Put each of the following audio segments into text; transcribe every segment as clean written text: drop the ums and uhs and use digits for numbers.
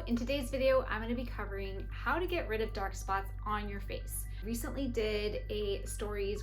In today's video, I'm going to be covering how to get rid of dark spots on your face. Recently did a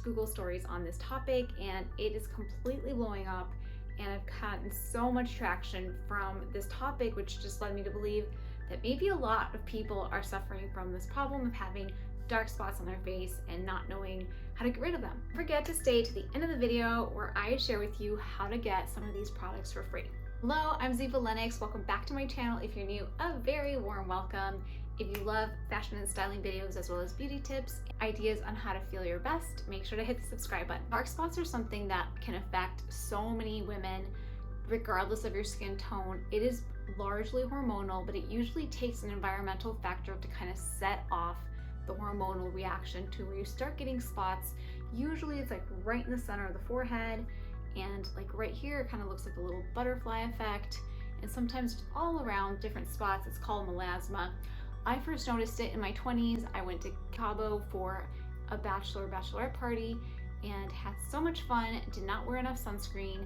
Google stories on this topic, and it is completely blowing up, and I've gotten so much traction from this topic, which just led me to believe that maybe a lot of people are suffering from this problem of having dark spots on their face and not knowing how to get rid of them. Don't forget to stay to the end of the video where I share with you how to get some of these products for free. Hello, I'm Ziva Lennox. Welcome back to my channel. If you're new, a very warm welcome. If you love fashion and styling videos as well as beauty tips, ideas on how to feel your best, make sure to hit the subscribe button. Dark spots are something that can affect so many women regardless of your skin tone. It is largely hormonal, but it usually takes an environmental factor to kind of set off the hormonal reaction to where you start getting spots. Usually it's like right in the center of the forehead, and like right here it kind of looks like a little butterfly effect, and sometimes all around different spots. It's called melasma. I first noticed it in my 20s. I went to Cabo for a bachelorette party and had so much fun, did not wear enough sunscreen,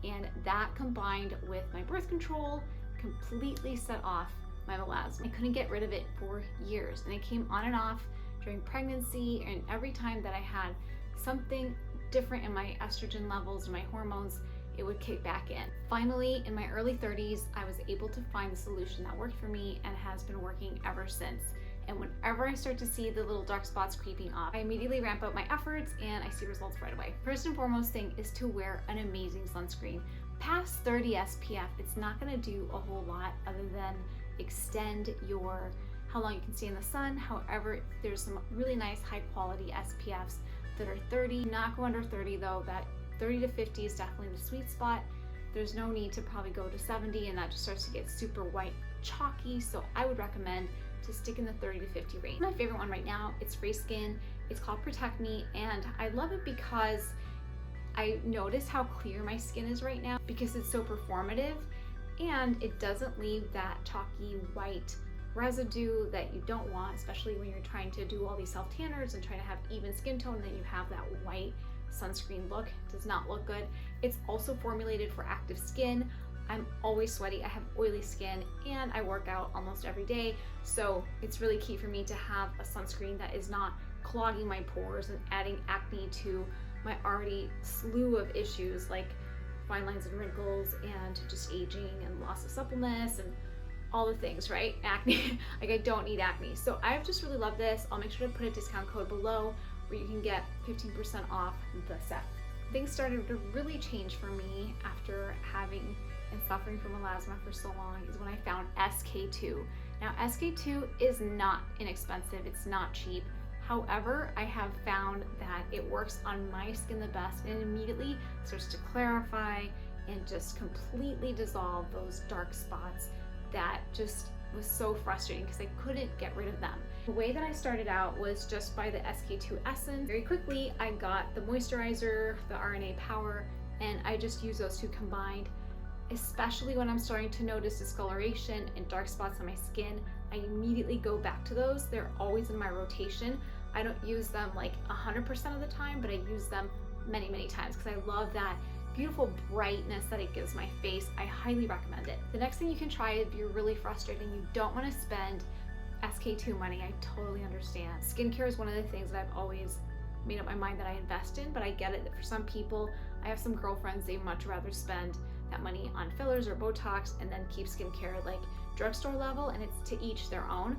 and that combined with my birth control completely set off my melasma. I couldn't get rid of it for years, and it came on and off during pregnancy, and every time that I had something different in my estrogen levels and my hormones, it would kick back in. Finally, in my early 30s, I was able to find the solution that worked for me and has been working ever since. And whenever I start to see the little dark spots creeping up, I immediately ramp up my efforts and I see results right away. First and foremost thing is to wear an amazing sunscreen. Past 30 SPF, it's not gonna do a whole lot other than extend how long you can stay in the sun. However, there's some really nice high quality SPFs that are 30, not go under 30 though. That 30 to 50 is definitely the sweet spot. There's no need to probably go to 70, and that just starts to get super white chalky. So I would recommend to stick in the 30 to 50 range. My favorite one right now, it's Fre Skin. It's called Protect Me, and I love it because I notice how clear my skin is right now because it's so performative, and it doesn't leave that chalky white residue that you don't want, especially when you're trying to do all these self tanners and trying to have even skin tone, and then you have that white sunscreen look. It does not look good. It's also formulated for active skin. I'm always sweaty, I have oily skin, and I work out almost every day, so it's really key for me to have a sunscreen that is not clogging my pores and adding acne to my already slew of issues like fine lines and wrinkles and just aging and loss of suppleness and all the things, right? Acne. Like, I don't need acne. So I've just really loved this. I'll make sure to put a discount code below where you can get 15% off the set. Things started to really change for me after having and suffering from melasma for so long is when I found SK2. Now, SK2 is not inexpensive. It's not cheap. However, I have found that it works on my skin the best, and immediately starts to clarify and just completely dissolve those dark spots that just was so frustrating because I couldn't get rid of them. The way that I started out was just by the SK2 Essence. Very quickly, I got the moisturizer, the RNA Power, and I just use those two combined. Especially when I'm starting to notice discoloration and dark spots on my skin, I immediately go back to those. They're always in my rotation. I don't use them like 100% of the time, but I use them many, many times because I love that beautiful brightness that it gives my face. I highly recommend it. The next thing you can try if you're really frustrated and you don't want to spend SK2 money, I totally understand. Skincare is one of the things that I've always made up my mind that I invest in, but I get it that for some people, I have some girlfriends, they much rather spend that money on fillers or Botox and then keep skincare like drugstore level, and it's to each their own.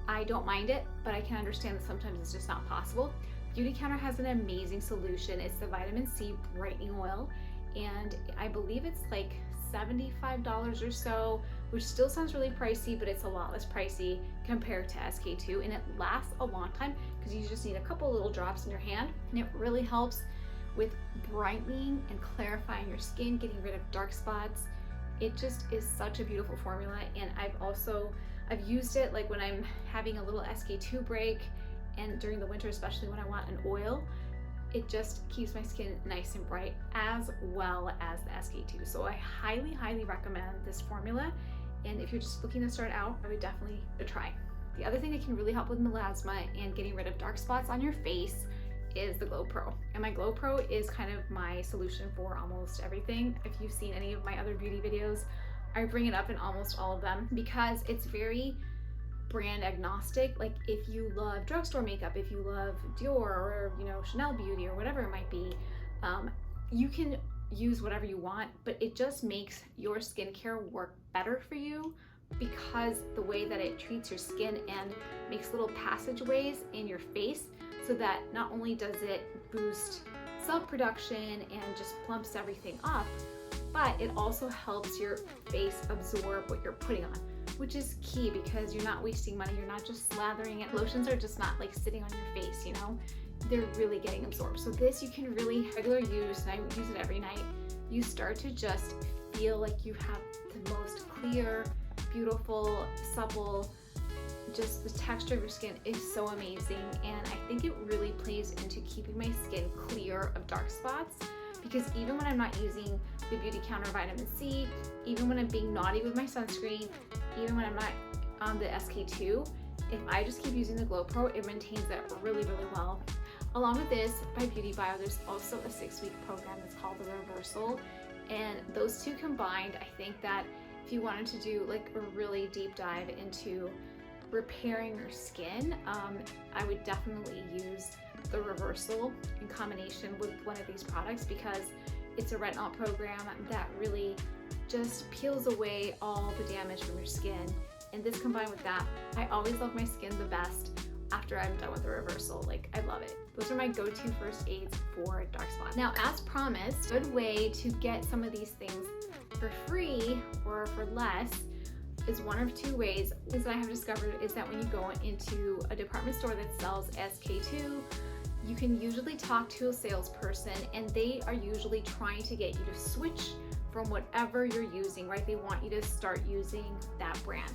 I don't mind it, but I can understand that sometimes it's just not possible. Beautycounter has an amazing solution. It's the vitamin C brightening oil, and I believe it's like $75 or so, which still sounds really pricey, but it's a lot less pricey compared to SK2, and it lasts a long time because you just need a couple little drops in your hand, and it really helps with brightening and clarifying your skin, getting rid of dark spots. It just is such a beautiful formula, and I've used it like when I'm having a little SK2 break, and during the winter, especially when I want an oil. It just keeps my skin nice and bright as well as the SK2. So I highly, highly recommend this formula. And if you're just looking to start out, I would definitely try. The other thing that can really help with melasma and getting rid of dark spots on your face is the GloPro. And my GloPro is kind of my solution for almost everything. If you've seen any of my other beauty videos, I bring it up in almost all of them because it's very brand agnostic. Like if you love drugstore makeup, if you love Dior or, you know, Chanel Beauty or whatever it might be, you can use whatever you want, but it just makes your skincare work better for you because the way that it treats your skin and makes little passageways in your face, so that not only does it boost cell production and just plumps everything up, but it also helps your face absorb what you're putting on, which is key because you're not wasting money. You're not just slathering it. Lotions are just not like sitting on your face, you know? They're really getting absorbed. So this you can really regular use, and I use it every night. You start to just feel like you have the most clear, beautiful, supple, just the texture of your skin is so amazing. And I think it really plays into keeping my skin clear of dark spots, because even when I'm not using the Beautycounter vitamin C, even when I'm being naughty with my sunscreen, even when I'm not on the SK2, if I just keep using the GloPro, it maintains that really, really well. Along with this, by Beauty Bio, there's also a 6-week program that's called The Reversal. And those two combined, I think that if you wanted to do like a really deep dive into repairing your skin, I would definitely use The Reversal in combination with one of these products, because it's a retinol program that really just peels away all the damage from your skin. And this combined with that, I always love my skin the best after I'm done with The Reversal. Like, I love it. Those are my go-to first aids for dark spots. Now, as promised, a good way to get some of these things for free or for less is one of two ways. Things that I have discovered is that when you go into a department store that sells SK2, you can usually talk to a salesperson, and they are usually trying to get you to switch from whatever you're using, right? They want you to start using that brand.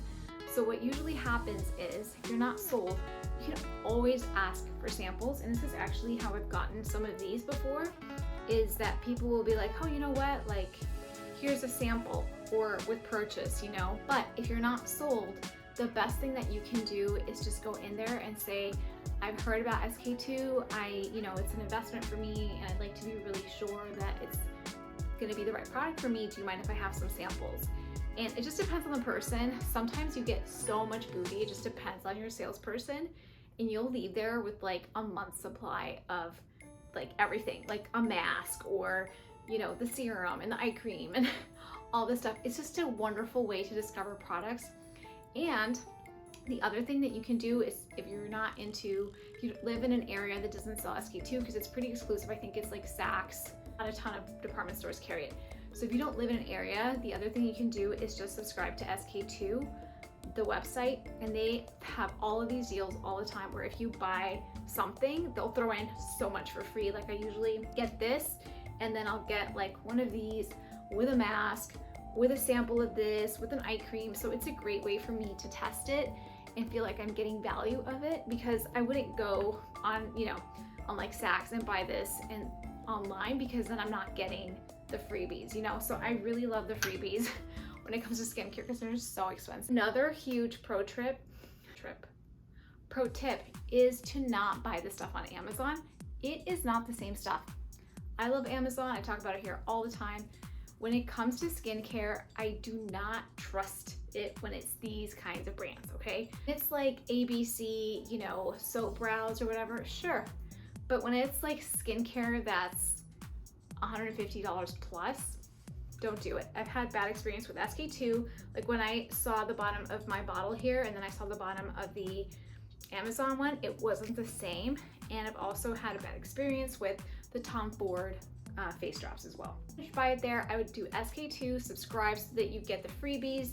So what usually happens is, if you're not sold, you can always ask for samples. And this is actually how I've gotten some of these before, is that people will be like, oh, you know what? Like, here's a sample, or with purchase, you know? But if you're not sold, the best thing that you can do is just go in there and say, I've heard about SK2. It's an investment for me, and I'd like to be really sure that it's gonna be the right product for me. Do you mind if I have some samples? And it just depends on the person. Sometimes you get so much booty, it just depends on your salesperson, and you'll leave there with like a month's supply of like everything, like a mask, or, you know, the serum and the eye cream and all this stuff. It's just a wonderful way to discover products. And the other thing that you can do is, if you live in an area that doesn't sell SK2, because it's pretty exclusive, I think it's like Saks, not a ton of department stores carry it. So if you don't live in an area, the other thing you can do is just subscribe to SK2, the website, and they have all of these deals all the time, where if you buy something, they'll throw in so much for free. Like, I usually get this, and then I'll get like one of these with a mask, with a sample of this, with an eye cream. So it's a great way for me to test it and feel like I'm getting value of it, because I wouldn't go on like Saks and buy this and online, because then I'm not getting the freebies, you know? So I really love the freebies when it comes to skincare, because they're just so expensive. Another huge pro tip is to not buy this stuff on Amazon. It is not the same stuff. I love Amazon. I talk about it here all the time. When it comes to skincare, I do not trust it when it's these kinds of brands, okay? It's like ABC, soap brows or whatever, sure. But when it's like skincare that's $150 plus, don't do it. I've had bad experience with SK2. Like, when I saw the bottom of my bottle here, and then I saw the bottom of the Amazon one, it wasn't the same. And I've also had a bad experience with the Tom Ford face drops as well. If you buy it there, I would do SK2, subscribe so that you get the freebies,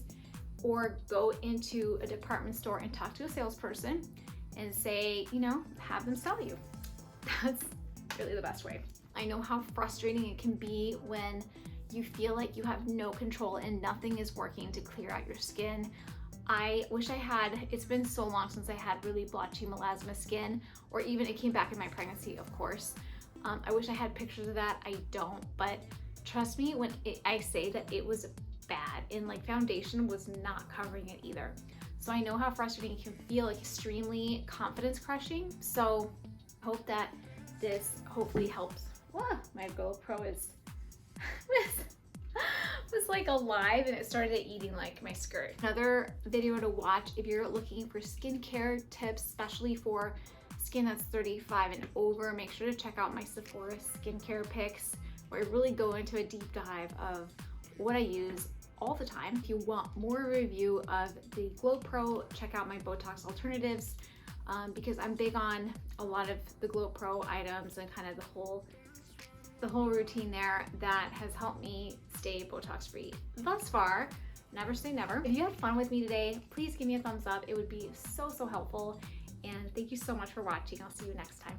or go into a department store and talk to a salesperson and say, have them sell you. That's really the best way. I know how frustrating it can be when you feel like you have no control and nothing is working to clear out your skin. I wish it's been so long since I had really blotchy melasma skin, or even it came back in my pregnancy, of course. I wish I had pictures of that. I don't, but trust me when I say that it was bad, and like foundation was not covering it either. So I know how frustrating it can feel, like extremely confidence crushing. So I hope that this hopefully helps. Wow, my GoPro is with was like alive and it started eating like my skirt. Another video to watch if you're looking for skincare tips, especially for skin that's 35 and over. Make sure to check out my Sephora skincare picks, where I really go into a deep dive of what I use all the time. If you want more review of the GloPro, check out my Botox alternatives, because I'm big on a lot of the GloPro items and kind of the whole routine there that has helped me stay Botox free thus far. Never say never. If you had fun with me today, please give me a thumbs up. It would be so helpful. And thank you so much for watching. I'll see you next time.